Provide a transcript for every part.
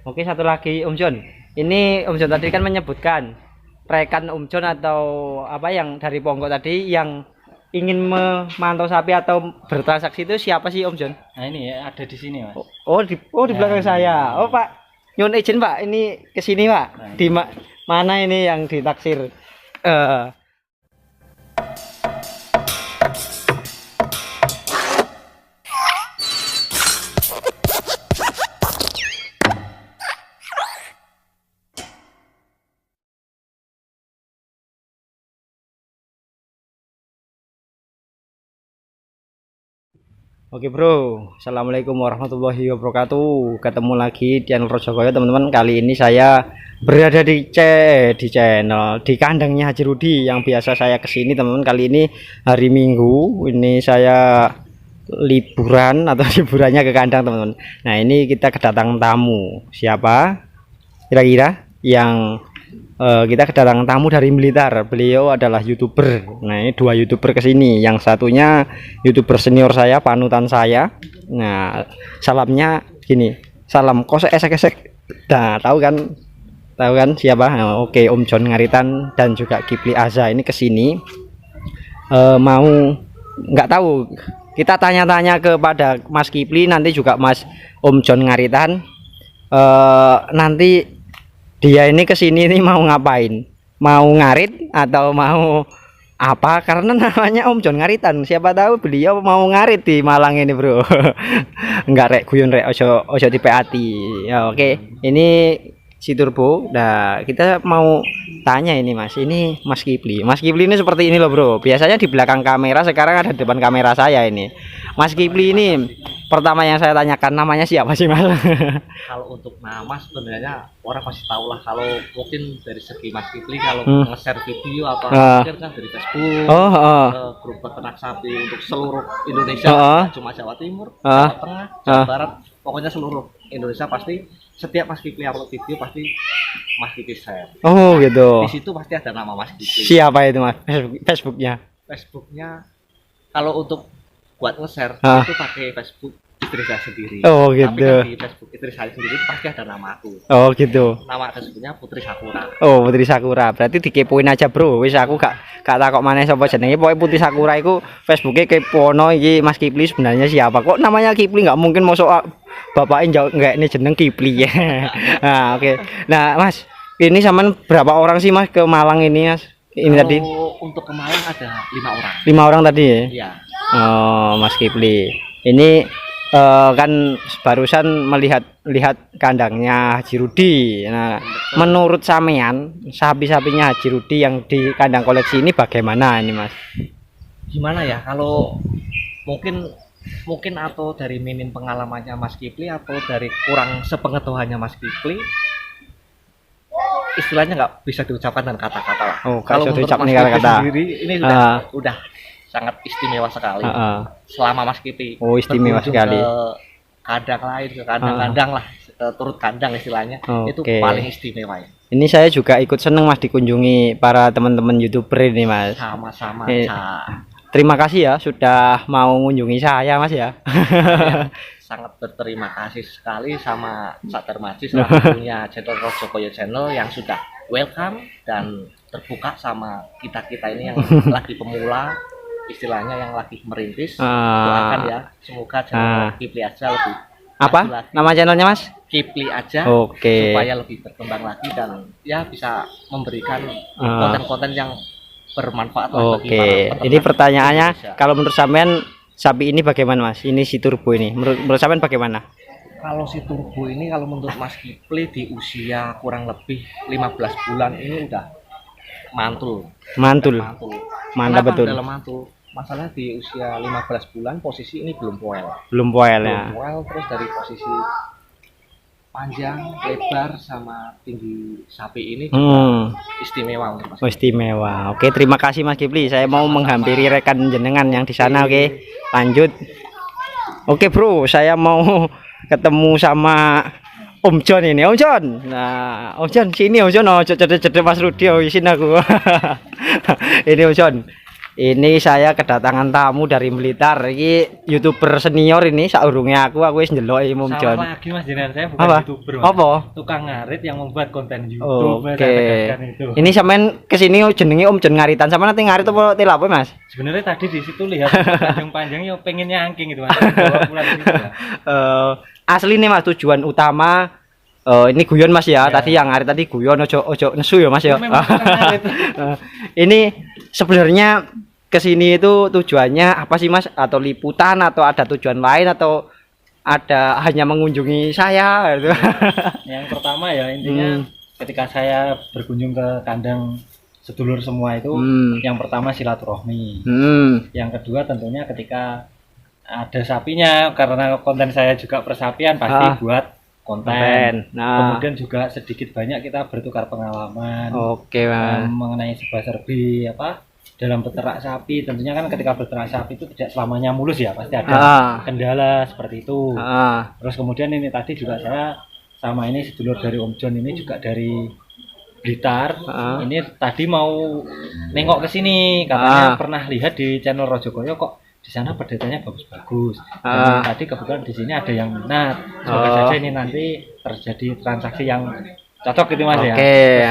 Oke, satu lagi Om John. Ini Om John tadi kan menyebutkan rekan Om John atau apa yang dari Ponggok tadi yang ingin memantau sapi atau bertransaksi itu siapa sih Om John? Nah ini ya ada di sini Mas. Oh di belakang saya. Oh Pak, nyun izin Pak, ini ke sini Pak. Nah, Di mana ini yang ditaksir? Oke bro, assalamualaikum warahmatullahi wabarakatuh. Ketemu lagi di channel Rojokoyo teman-teman. Kali ini saya berada di channel di kandangnya Haji Rudi yang biasa saya kesini teman-teman. Kali ini hari Minggu, ini saya liburan atau liburannya ke kandang teman-teman. Nah ini kita kedatangan tamu. Siapa? Kira-kira yang kita kedatangan tamu dari Blitar. Beliau adalah YouTuber. Nah, ini dua YouTuber kesini. Yang satunya YouTuber senior saya, panutan saya. Nah, salamnya gini. Salam kosek esek-esek. Nah, tahu kan siapa? Nah, oke, Om John Ngaritan dan juga Kipli Aza ini kesini. Mau nggak tahu. Kita tanya-tanya kepada Mas Kipli, nanti juga Mas Om John Ngaritan. Nanti dia ini kesini nih mau ngapain? Mau ngarit atau mau apa? Karena namanya Om John Ngaritan. Siapa tahu beliau mau ngarit di Malang ini, bro. Enggak rek, guyon rek, ojo dipeati. Ya, oke. Ini si Turbo. Nah, kita mau tanya ini Mas. Ini Mas Kipli. Mas Kipli ini seperti ini loh, bro. Biasanya di belakang kamera, sekarang ada di depan kamera saya ini. Mas Kipli ini pertama yang saya tanyakan namanya siapa sih Mas? Kalau untuk nama sebenarnya orang pasti tahu lah. Kalau mungkin dari segi Mas Kipli kalau nge-share video atau mungkin kan dari Facebook, grup peternak sapi untuk seluruh Indonesia, cuma Jawa Timur, Jawa Tengah, Jawa Barat, pokoknya seluruh Indonesia pasti setiap Mas Kipli upload video pasti Mas Kipli share. Oh gitu. Di situ pasti ada nama Mas Kipli. Siapa itu Mas? Facebooknya? Facebooknya kalau untuk buat nge-share itu pakai Facebook istri saya sendiri. Oh gitu. Tapi kan di Facebook istri saya sendiri pasti ada nama aku. Oh gitu. Nama Facebooknya Putri Sakura. Oh Putri Sakura. Berarti dikepoin aja bro. Wis aku gak takok maneh sapa jenenge. Pokoke Putri Sakura iku Facebooknya kepono iki Mas Kipli sebenarnya siapa? Kok namanya Kipli nggak mungkin mosok bapaknya jauh nggak ini jeneng Kipli ya. Nah oke. Nah Mas, ini sampean berapa orang sih Mas ke Malang ini Mas? Ini kalau tadi untuk ke Malang ada 5 orang. 5 orang tadi ya? Iya. Oh Mas Kipli. Ini kan barusan lihat kandangnya Haji Rudi. Nah, menurut sampean sapi-sapinya Haji Rudi yang di kandang koleksi ini bagaimana ini Mas? Gimana ya kalau mungkin atau dari minim pengalamannya Mas Kipli atau dari kurang sepengetahuannya Mas Kipli, istilahnya nggak bisa diucapkan dengan kata-kata lah. Oh, kalau menurut Mas Kipli sendiri ini udah sangat istimewa sekali. Selama Mas Kipli istimewa sekali ke kandang lain, ke kandang-kandang lah, turut kandang istilahnya, itu paling istimewa ya. Ini saya juga ikut seneng Mas dikunjungi para teman-teman YouTuber ini Mas. Sama-sama. Terima kasih ya sudah mau mengunjungi saya Mas ya. Sangat berterima kasih sekali sama Sater Majis punya channel Rojokoyo channel yang sudah welcome dan terbuka sama kita ini yang lagi pemula, istilahnya yang lagi merintis. Doakan ya, semoga channel Kipli Aja lebih apa lagi. Nama channelnya Mas? Kipli Aja. Oke. Supaya lebih berkembang lagi dan ya bisa memberikan konten-konten yang bermanfaat bagi para. Ini pertanyaannya Indonesia. Kalau menurut sampean sapi ini bagaimana Mas? Ini si Turbo ini menurut sampean bagaimana? Kalau si Turbo ini kalau menurut Mas Kipli di usia kurang lebih 15 bulan ini udah mantul. Mantap betul. Dalam mantul. Masalah di usia 15 bulan posisi ini belum poel ya. Terus dari posisi panjang, lebar sama tinggi sapi ini juga istimewa untuk Mas. Istimewa. Oke, terima kasih Mas Kipli. Saya mau menghampiri rekan jenengan yang di sana. Oke, lanjut. Oke, bro, saya mau ketemu sama Om John ini. Om John. Nah, Om John sini Om John. Oh, cedek Mas Rudi, isin aku. Ini Om John. Ini saya kedatangan tamu dari Blitar. Ini YouTuber senior ini saurunge aku wis ndelok Om Jon. Salah lagi Mas jenengan, saya bukan Apa? YouTuber. Mas. Apa? Tukang ngarit yang membuat konten YouTube. Oke. Itu. Ini sampean kesini jenenge Om Jon ngaritan. Sampean nanti ngarit apa telapo, Mas? Sebenarnya tadi di situ lihat panjang-panjang ya pengen nyangking gitu Mas. Bawa pulang di situ, ya. Asli nih Mas, tujuan utama ini guyon Mas ya. Tadi yang ngarit tadi guyon, ojo nesu ya Mas ya. Memang tukang ngarit. Ini sebenarnya kesini itu tujuannya apa sih Mas? Atau liputan atau ada tujuan lain atau ada hanya mengunjungi saya gitu? Yang pertama ya intinya ketika saya berkunjung ke kandang sedulur semua itu yang pertama silaturahmi. Yang kedua tentunya ketika ada sapinya, karena konten saya juga persapian pasti buat konten. Nah, kemudian juga sedikit banyak kita bertukar pengalaman. Oke, Mas. Mengenai serba-serbi apa dalam beternak sapi. Tentunya kan ketika beternak sapi itu tidak selamanya mulus ya, pasti ada kendala seperti itu. Terus kemudian ini tadi juga saya sama ini sedulur dari Om Jon ini juga dari Blitar. Ini tadi mau nengok ke sini, katanya pernah lihat di channel Rojokoyo kok di sana perdatanya bagus-bagus. Dan tadi kebetulan di sini ada yang minat. Semoga saja ini nanti terjadi transaksi yang cocok gitu Mas ya.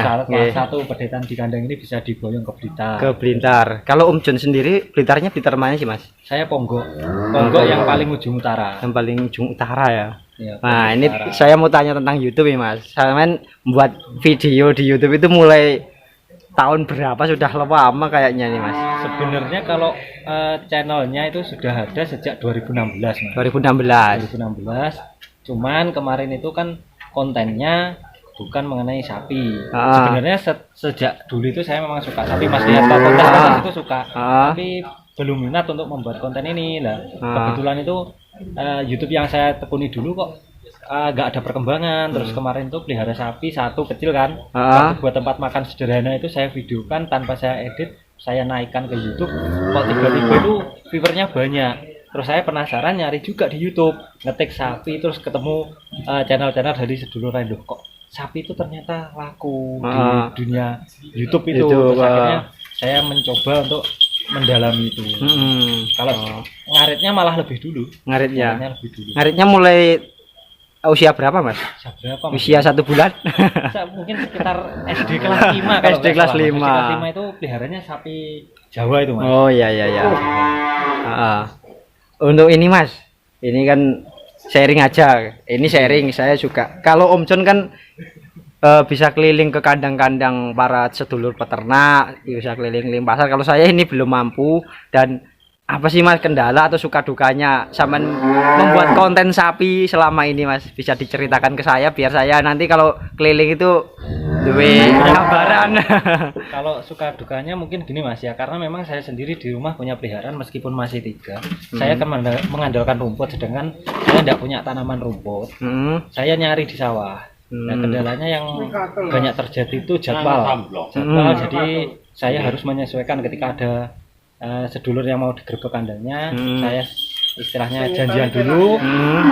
Salah satu perdetaan di kandang ini bisa diboyong ke Blitar. Ke Blitar. Kalau Om Jon sendiri Blitarnya Blitar mana sih Mas? Saya Ponggok. Ponggok yang paling ujung utara. Yang paling ujung utara ya. Nah ini utara. Saya mau tanya tentang YouTube ya Mas. Saya kan membuat video di YouTube itu mulai tahun berapa, sudah lama kayaknya nih Mas? Sebenarnya kalau channelnya itu sudah ada sejak 2016 Mas. 2016. Cuman kemarin itu kan kontennya bukan mengenai sapi. Sebenarnya sejak dulu itu saya memang suka sapi Mas, lihat konten itu suka. Tapi belum minat untuk membuat konten ini lah. Kebetulan itu YouTube yang saya tekuni dulu kok nggak ada perkembangan. Terus kemarin tuh pelihara sapi satu kecil kan, buat tempat makan sederhana itu saya videokan tanpa saya edit, saya naikkan ke YouTube. Kok tiba-tiba itu viewernya banyak. Terus saya penasaran nyari juga di YouTube, ngetik sapi, terus ketemu channel-channel dari sedulur lain. Kok sapi itu ternyata laku di dunia YouTube itu. Terus akhirnya saya mencoba untuk mendalami itu. Kalau ngaritnya malah lebih dulu. Ngaritnya mulai usia berapa Mas? Usia 1 bulan? Mungkin sekitar SD kelas 5. SD kelas 5. SD kelas 5 itu peliharanya sapi Jawa itu Mas. Oh iya. Untuk ini Mas, ini kan sharing aja. Ini sharing saya juga. Kalau Om Jon kan bisa keliling ke kandang-kandang para sedulur peternak, bisa keliling pasar. Kalau saya ini belum mampu. Dan apa sih Mas kendala atau suka dukanya sama membuat konten sapi selama ini Mas? Bisa diceritakan ke saya biar saya nanti kalau keliling itu duwe gambaran. Kalau suka dukanya mungkin gini Mas ya, karena memang saya sendiri di rumah punya peliharaan meskipun masih 3. Saya kan mengandalkan rumput, sedangkan saya tidak punya tanaman rumput. Saya nyari di sawah. Nah, kendalanya yang banyak terjadi itu jadwal. Jadi saya harus menyesuaikan ketika ada sedulur yang mau digerebek kandangnya, saya istilahnya janjian dulu,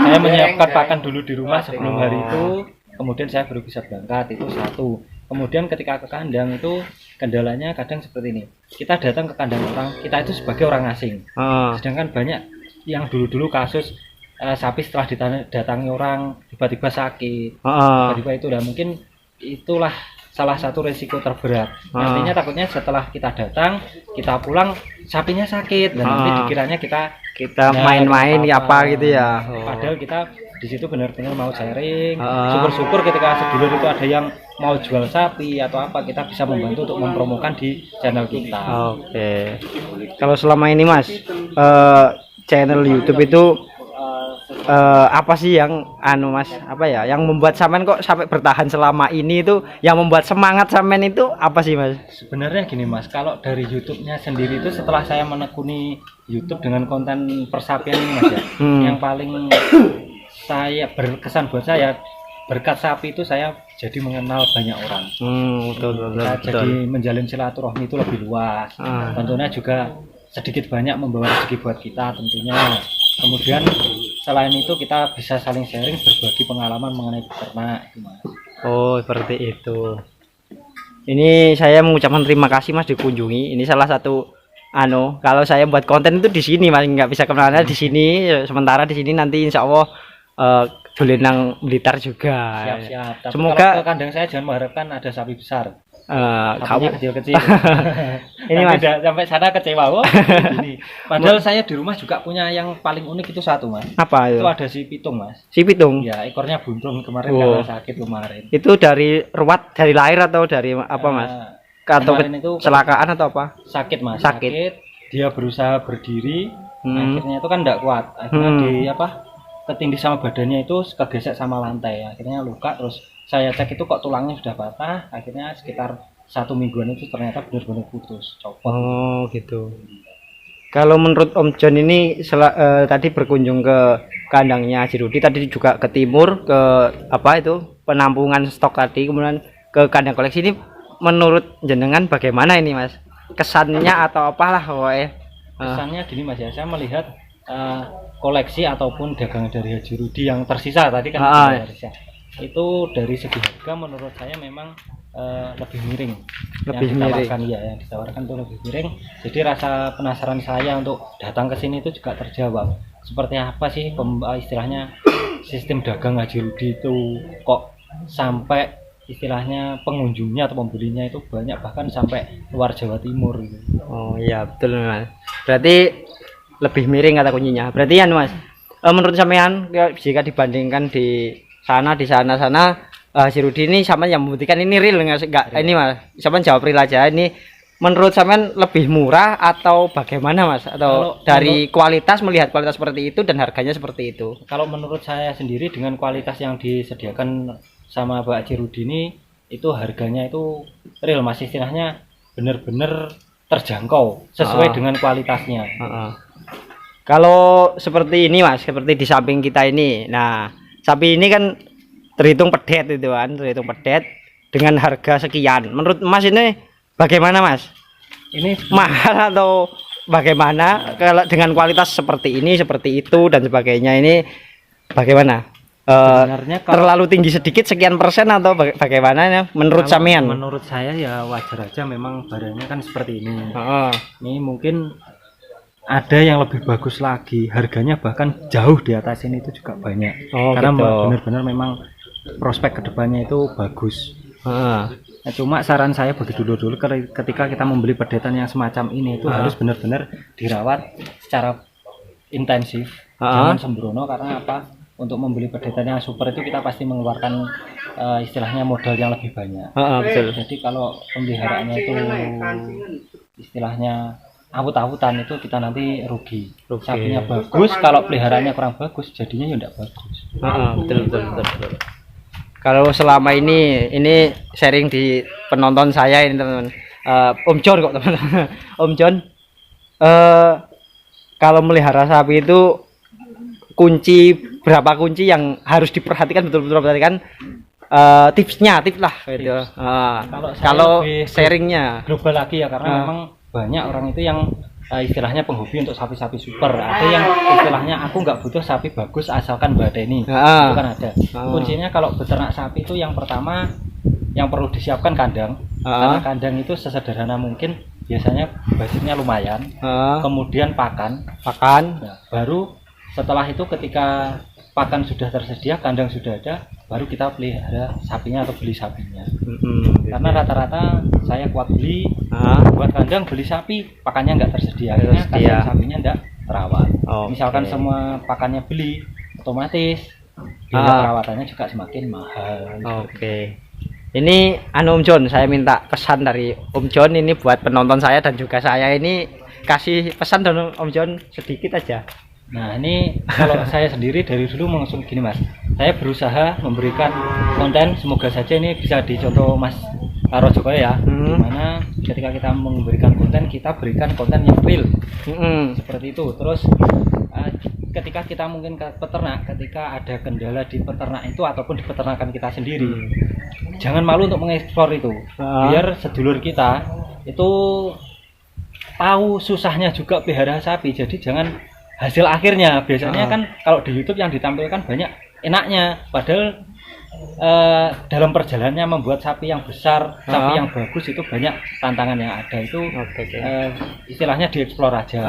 saya menyiapkan pakan dulu di rumah sebelum hari itu, kemudian saya baru bisa berangkat. Itu satu. Kemudian ketika ke kandang itu kendalanya kadang seperti ini, kita datang ke kandang orang, kita itu sebagai orang asing, sedangkan banyak yang dulu kasus sapi setelah didatangi orang tiba-tiba sakit, tiba-tiba itu, dan mungkin itulah salah satu resiko terberat. Nantinya takutnya setelah kita datang, kita pulang sapinya sakit dan nanti dikiranya kita main-main apa gitu ya. Padahal kita di situ benar-benar mau sharing. Syukur-syukur ketika sedulur itu ada yang mau jual sapi atau apa, kita bisa membantu untuk mempromokan di channel kita. Oke. Kalau selama ini Mas, channel YouTube itu apa sih yang Mas, apa ya yang membuat sampean kok sampai bertahan selama ini, itu yang membuat semangat sampean itu apa sih Mas? Sebenarnya gini Mas, kalau dari YouTube-nya sendiri itu setelah saya menekuni YouTube dengan konten persapian ini Mas ya, yang paling saya berkesan buat saya, berkat sapi itu saya jadi mengenal banyak orang. Betul. Jadi menjalin silaturahmi itu lebih luas. Tentunya juga sedikit banyak membawa rezeki buat kita tentunya. Kemudian selain itu kita bisa saling sharing, berbagi pengalaman mengenai peternak itu Mas. Oh seperti itu. Ini saya mengucapkan terima kasih Mas dikunjungi. Ini salah satu kalau saya buat konten itu di sini Mas, nggak bisa kemana di sini. Sementara di sini nanti insya Allah dolen nang Blitar juga. Siap. Tapi Semoga kalau ke kandang saya jangan mengharapkan ada sapi besar. kamu Kecil-kecil. ini Mas Sampai sana kecewa. Ini. Padahal saya di rumah juga punya yang paling unik itu satu Mas. apa Itu itu? ada si pitung Mas. Si pitung. Ya ekornya buntung kemarin Oh. karena sakit kemarin. Itu dari ruwet dari lahir atau dari apa Mas? Atau Kemarin itu kecelakaan atau apa? sakit Mas. Sakit. Dia berusaha berdiri. Hmm. Akhirnya itu kan enggak kuat. Akhirnya ketindih sama badannya itu kegesek sama lantai. Akhirnya luka terus saya cek itu kok tulangnya sudah patah. Akhirnya sekitar 1 mingguan itu ternyata benar-benar putus, copot. Oh gitu. Kalau menurut Om John ini tadi berkunjung ke kandangnya Haji Rudi, tadi juga ke timur ke apa itu penampungan stok tadi, kemudian ke kandang koleksi ini. Menurut jenengan bagaimana ini Mas? Kesannya atau apalah pokoknya? Kesannya gini Mas ya, saya melihat koleksi ataupun dagangan dari Haji Rudi yang tersisa tadi kan tersisa. Itu dari segi harga menurut saya memang lebih miring. Yang ditawarkan itu lebih miring. Jadi rasa penasaran saya untuk datang ke sini itu juga terjawab. Seperti apa sih istilahnya sistem dagang Haji Rudi itu kok sampai istilahnya pengunjungnya atau pembelinya itu banyak bahkan sampai luar Jawa Timur gitu. Oh iya betul Mas. Berarti lebih miring kata kuncinya. Berarti ya Mas, menurut sampean jika dibandingkan di sana Haji Rudi ini sampean yang membuktikan ini real enggak ini Mas. Sampean jawab real aja. Ini menurut sampean lebih murah atau bagaimana Mas? Atau dari kualitas, melihat kualitas seperti itu dan harganya seperti itu? Kalau menurut saya sendiri dengan kualitas yang disediakan sama Pak Haji Rudi ini itu harganya itu real Mas, istilahnya benar-benar terjangkau sesuai dengan kualitasnya. Kalau seperti ini Mas, seperti di samping kita ini. Nah, sapi ini kan terhitung pedet itu kan, terhitung pedet dengan harga sekian. Menurut Mas ini bagaimana Mas? Ini mahal atau bagaimana? Kalau dengan kualitas seperti ini, seperti itu dan sebagainya ini bagaimana? Sebenarnya terlalu tinggi sedikit sekian persen atau bagaimana ya menurut sampean? Menurut saya ya wajar aja, memang barangnya kan seperti ini. Ini mungkin ada yang lebih bagus lagi, harganya bahkan jauh di atas ini itu juga banyak. Karena gitu. Benar-benar memang prospek kedepannya itu bagus. Nah, cuma saran saya bagi dulu ketika kita membeli pedetan yang semacam ini itu harus benar-benar dirawat secara intensif, jangan sembrono. Karena apa? Untuk membeli pedetan yang super itu kita pasti mengeluarkan istilahnya modal yang lebih banyak. Betul. Jadi kalau pemeliharaannya itu istilahnya awut-awutan itu kita nanti rugi. Sapinya bagus, kalau peliharaannya kurang bagus jadinya ya tidak bagus. Betul. Kalau selama ini sharing di penonton saya ini teman-teman, Om John kok teman-teman. Om John, kalau melihara sapi itu berapa kunci yang harus diperhatikan, betul-betul perhatikan tips lah gitu. Kalau sharingnya global lagi ya, karena memang banyak orang itu yang istilahnya penghobi untuk sapi-sapi super. Ada yang istilahnya aku nggak butuh sapi bagus asalkan badeni. Itu kan ada. Kuncinya kalau beternak sapi itu yang pertama yang perlu disiapkan kandang. Karena kandang itu sesederhana mungkin, biasanya budgetnya lumayan. Kemudian pakan. Nah, baru setelah itu ketika pakan sudah tersedia, kandang sudah ada, baru kita pelihara sapinya atau beli sapinya. Karena rata-rata saya kuat beli buat kandang, beli sapi, pakannya nggak tersedia, karena sapinya nggak terawat. Misalkan semua pakannya beli, otomatis biaya perawatannya juga semakin mahal. Ini Om John, saya minta pesan dari Om John ini buat penonton saya dan juga saya ini, kasih pesan dan Om John sedikit aja. Nah, ini kalau saya sendiri dari dulu langsung gini Mas, saya berusaha memberikan konten, semoga saja ini bisa dicontoh Mas Rojokoyo ya, dimana ketika kita memberikan konten, kita berikan konten yang real, seperti itu. Terus ketika kita mungkin ke peternak, ketika ada kendala di peternak itu ataupun di peternakan kita sendiri, jangan malu untuk mengeksplor itu, biar sedulur kita itu tahu susahnya juga pelihara sapi. Jadi jangan hasil akhirnya, biasanya kan kalau di YouTube yang ditampilkan banyak enaknya, padahal dalam perjalanannya membuat sapi yang besar, sapi yang bagus itu banyak tantangan yang ada itu. Istilahnya dieksplor aja.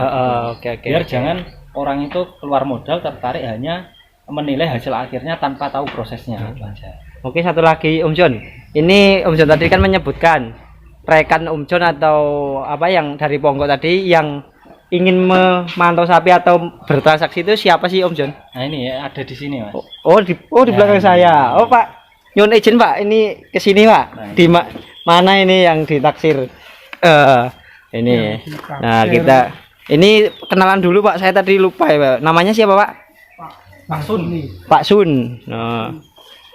Biar jangan orang itu keluar modal tertarik hanya menilai hasil akhirnya tanpa tahu prosesnya. Oke, satu lagi Om John. Ini Om John tadi kan menyebutkan rekan Om John atau apa yang dari Ponggok tadi yang ingin memantau sapi atau bertransaksi itu siapa sih Om John? Nah ini ya, ada di sini Mas. Di belakang saya. Oh Pak, nyun izin Pak, ini ke sini Pak. Di mana ini yang ditaksir? Ini. Nah kita ini kenalan dulu Pak. Saya tadi lupa ya Pak. Namanya siapa Pak? Pak Sun. Pak Sun. Nah,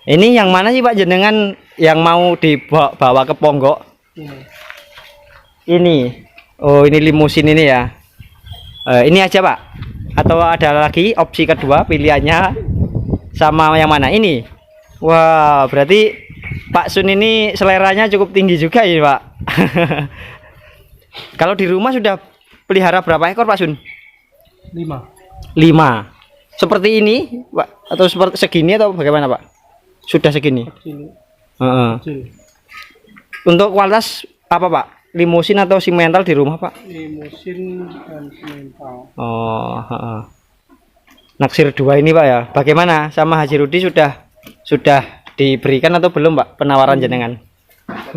ini yang mana sih Pak jenengan yang mau dibawa ke Ponggok? Ini. Oh ini limusin ini ya. Ini aja Pak, atau ada lagi opsi kedua pilihannya sama yang mana ini? Wah berarti Pak Sun ini seleranya cukup tinggi juga ya Pak. Kalau di rumah sudah pelihara berapa ekor Pak Sun? 5. Seperti ini Pak, atau seperti segini atau bagaimana Pak? Sudah segini? Untuk kualitas apa Pak? Limusin atau simental di rumah Pak? Limusin dan simental. Naksir 2 ini Pak ya. Bagaimana sama Haji Rudi sudah diberikan atau belum Pak penawaran jenengan?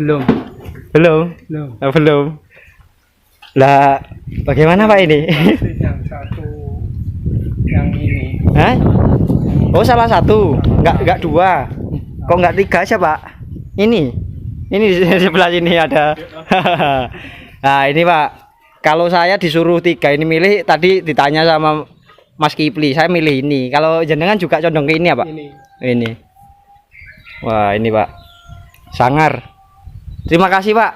Belum. Belum. Lah bagaimana Pak ini? Yang satu yang ini. Hah? Oh salah satu, enggak 2. Kok enggak 3 aja Pak? Ini di sebelah sini ada. Nah ini Pak, kalau saya disuruh 3 ini milih, tadi ditanya sama Mas Kipli, saya milih ini. Kalau jenengan juga condong ke ini ya Pak? Ini. Wah ini Pak, sangar. Terima kasih Pak.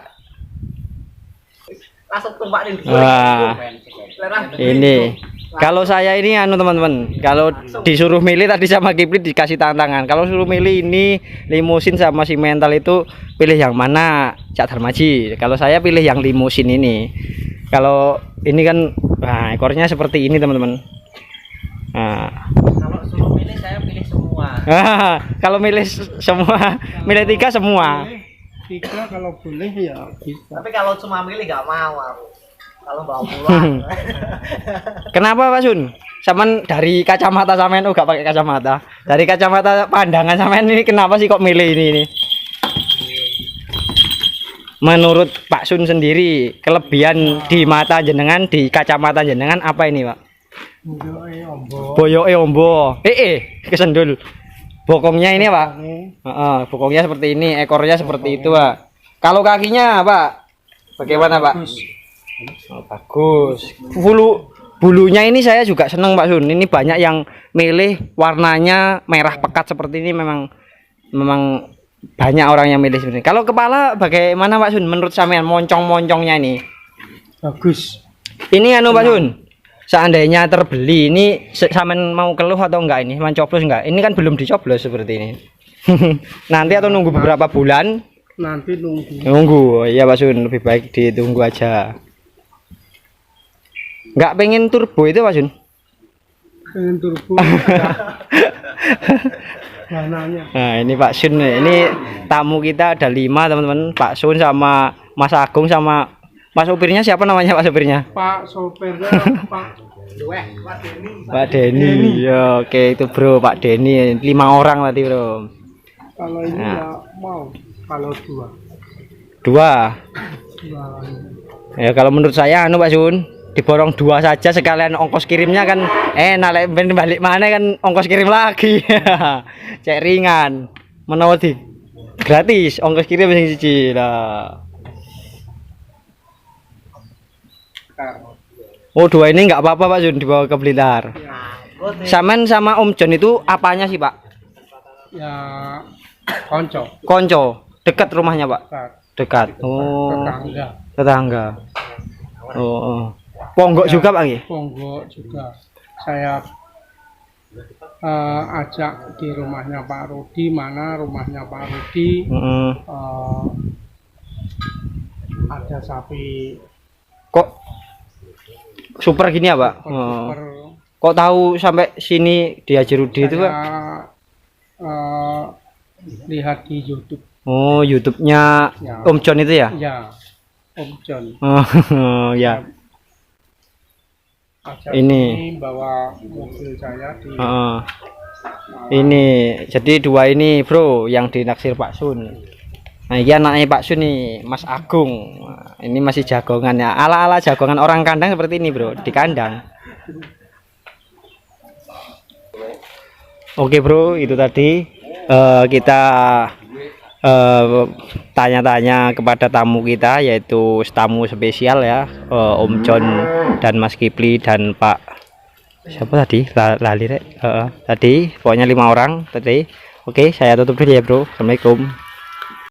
Wah ini. Kalau saya ini teman-teman, kalau disuruh milih tadi sama Kipli dikasih tantangan. Kalau suruh milih ini limusin sama simental itu pilih yang mana Cak Darmaji. Kalau saya pilih yang limusin ini. Kalau ini kan ekornya seperti ini teman-teman. Kalau suruh milih saya pilih semua. Kalau milih semua, milih 3 semua. 3 kalau boleh ya bisa. Tapi kalau cuma milih nggak mau aku. Kalau bawa pulang. Kenapa Pak Sun? Saman dari kacamata sampean gak pakai kacamata. Dari kacamata pandangan sampean ini kenapa sih kok milih ini? Menurut Pak Sun sendiri, kelebihan di mata jenengan, di kacamata jenengan apa ini, Pak? Boyoke ombo. Kesendul. Bokongnya ini, Pak. Bokongnya seperti ini, ekornya seperti itu, Pak. Kalau kakinya, Pak, bagaimana, Pak? Oh, bagus. Bulunya ini saya juga senang Pak Sun. Ini banyak yang milih warnanya merah pekat seperti ini, memang banyak orang yang milih seperti ini. Kalau kepala bagaimana Pak Sun? Menurut sampean moncong-moncongnya ini? Bagus. Ini Pak Sun. Seandainya terbeli ini sampean mau keluh atau enggak ini? Mencoblos enggak? Ini kan belum dicoblos seperti ini. Nanti atau nunggu beberapa bulan? Nanti nunggu. Nunggu. Iya Pak Sun, lebih baik ditunggu aja. Nggak pengen turbo itu Pak Sun? Pengen turbo. Nah ini Pak Sun, ini tamu kita ada 5 teman-teman. Pak Sun sama Mas Agung sama Mas sopirnya siapa namanya Pak sopirnya? Pak sopirnya Pak Denny. Ya, oke itu bro Pak Denny. 5 orang tadi bro. Kalau ini ya mau, kalau 2. Ya kalau menurut saya Pak Sun, diborong 2 saja sekalian ongkos kirimnya kan enak, balik mana kan ongkos kirim lagi. Cek ringan menawa di gratis ongkos kirim sing siji lah. Oh 2 ini nggak apa-apa Pak Jun dibawa ke Blitar. Samen sama Om John itu apanya sih Pak? Ya konco dekat rumahnya Pak. Dekat. Oh tetangga. Oh. Ponggok ya, juga Pak nggih? Ponggok juga. Saya ajak di rumahnya Pak Rudi, mana rumahnya Pak Rudi. Ada sapi. Kok super gini ya Pak? Super. Kok tahu sampai sini di Haji Rudi itu Pak? lihat di YouTube. Oh, YouTube-nya Ya. Om John itu ya? Ya, Om John. Oh, ya. Ajak Ini. bawa mobil saya di Ini jadi dua ini bro yang dinaksir Pak Sun. Nah ini anaknya Pak Sun nih, Mas Agung. Nah, ini masih jagongan ya, ala-ala jagongan orang kandang seperti ini bro, di kandang. Oke bro, itu tadi kita tanya-tanya kepada tamu kita, yaitu tamu spesial ya, Om John dan Mas Kipli dan Pak siapa tadi, lali rek, tadi pokoknya 5 orang tadi. Oke, saya tutup dulu ya bro. Assalamualaikum.